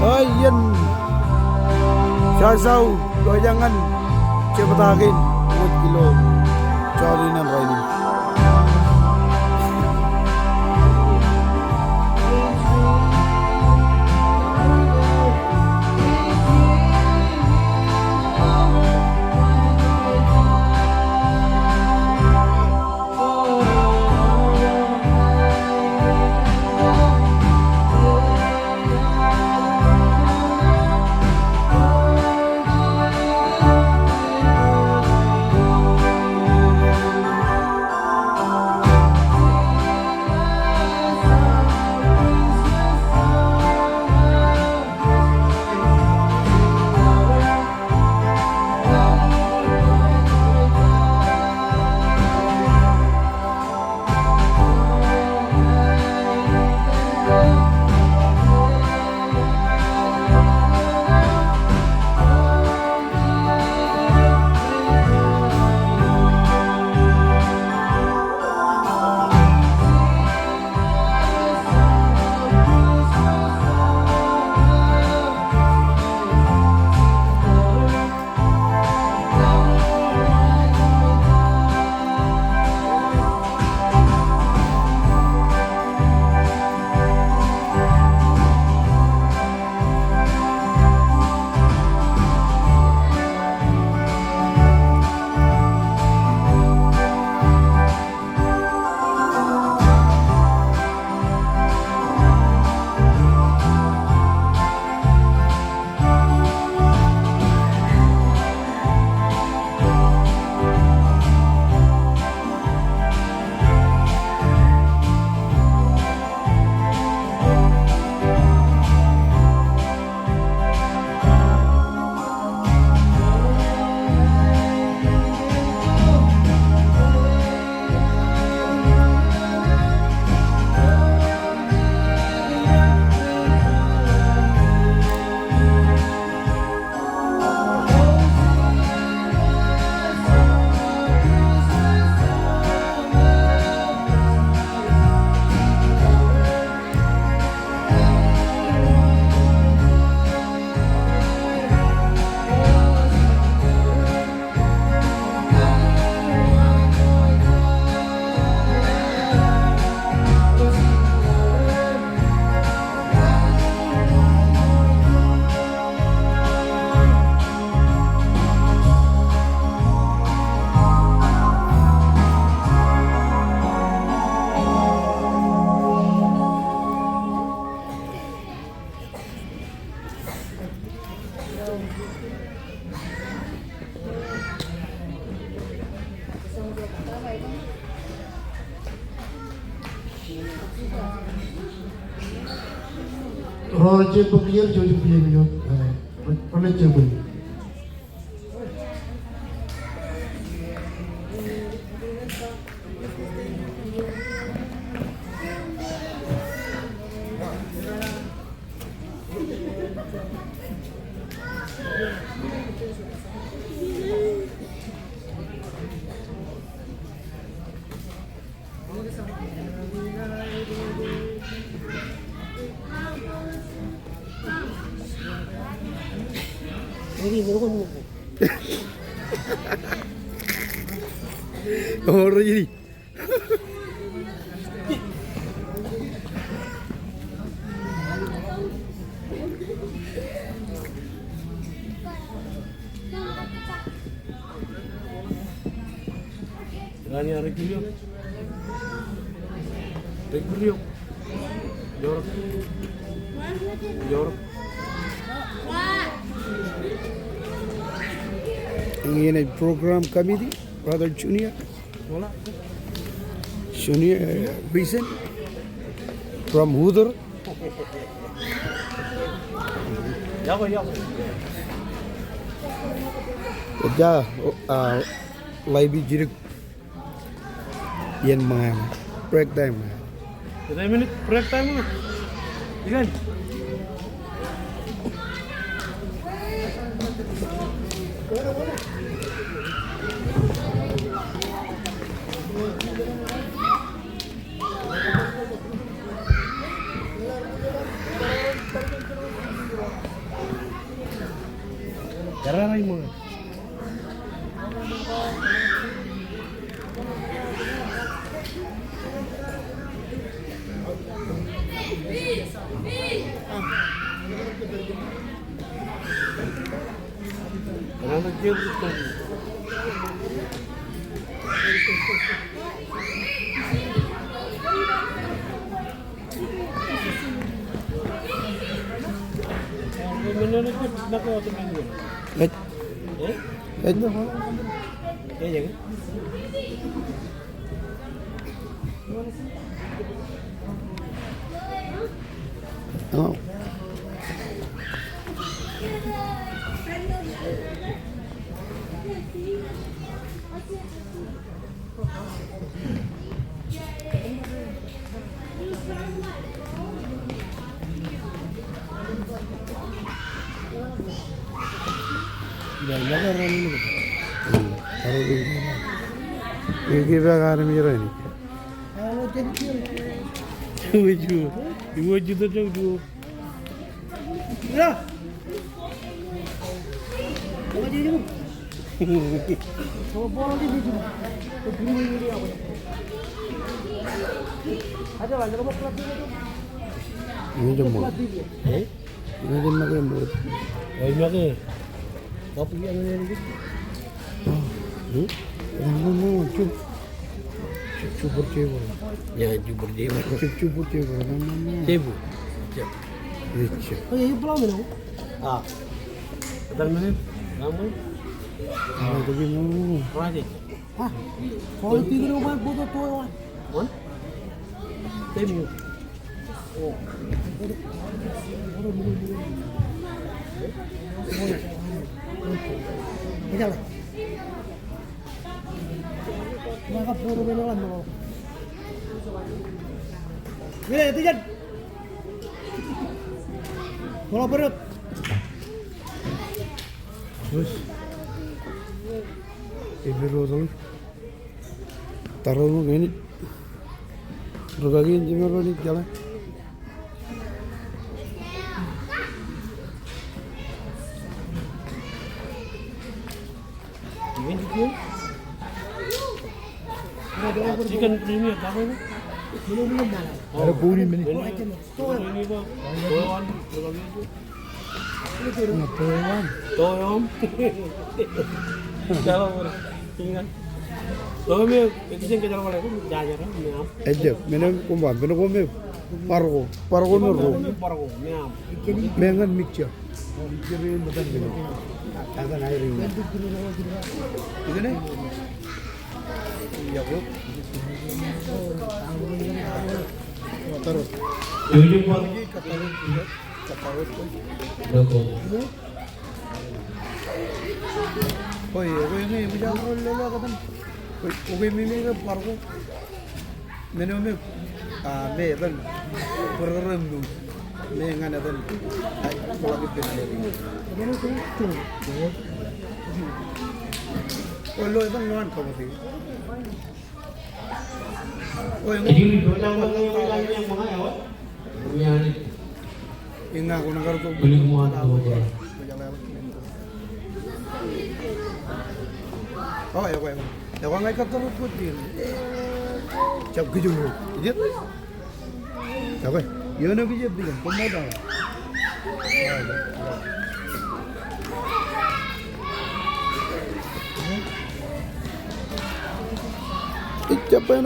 Ayan. Sasaw, goyangan, cepetakin, buat kilo, carinan ini. Roger Pembiar Jojo Pembiar oleh Jabun. Orang ini. Rani Regulio. Regulio. Jorok. Jorok. Ini program kami di Brother Junior. Wala. Junior Vincent from Hooder. Yago. Kerja live jirik yan mga break time. 3 minute break time mo. Ilan? Yararay mo. Karena nag-game ito. Menurut aku atau minggu? Let. Let. Ya jangan. Oh. Taruh di belakang mira ini. Dua juta dong. Ya. Apa jadi bu? Bola di situ. Ini apa? Ada lah, kalau pelat itu. Ini jemur. Ini jemur yang buat. Ini apa? Kopi yang ini. Ini cup. Cup cebol. Ya jubur dia. Cup cebol. Cebu. Rich. Oh ya, belum minum. Ah. Betul minum. Kamu? Ah, tapi mau. Raja. Ah. Kalau tiga rumah butuh tuan. Wan? Cebu. Oh. Ini lah. Maka puro beneran mo. Mira, ito dyan. Wala perut. Terus. Ibu rozal. Taruh lu ini. Rogagin jemur ini jalan. Ini juga. Chicken premier apa ini? Belum dalam. Ada puri ini. Ini apa? Toyon. Napoleon. Toyom. Jalan boleh. Tinggal. Toyom itu yang kejar boleh. Jajar kan? Miam. Ejek, minum kumbat, minum kumbat. Pargo nuru. Pargo. Miam. Mengan mixture. Mixture ini betul betul. Akan air ini. Ini nih. Iya bu. Taruh. Ini pun. Kataut. Loko. Oh iya, ini bijak lele katan. Oke mimi ke pargo. Minum me. Me dan program tu. Me ngan dan. Ay, kalau kita ni. Oh lo itu nuan kau mesti. Oh yang. Jadi orang yang mana ya? Yang Ingat aku nak tu. beli muat tu. Oh ya kau yang. Ya kau ngai kata ruput dia. Cap keju. Ijat. Apa? Yo nak ijat dia. Kau mau dah. Ijat apa?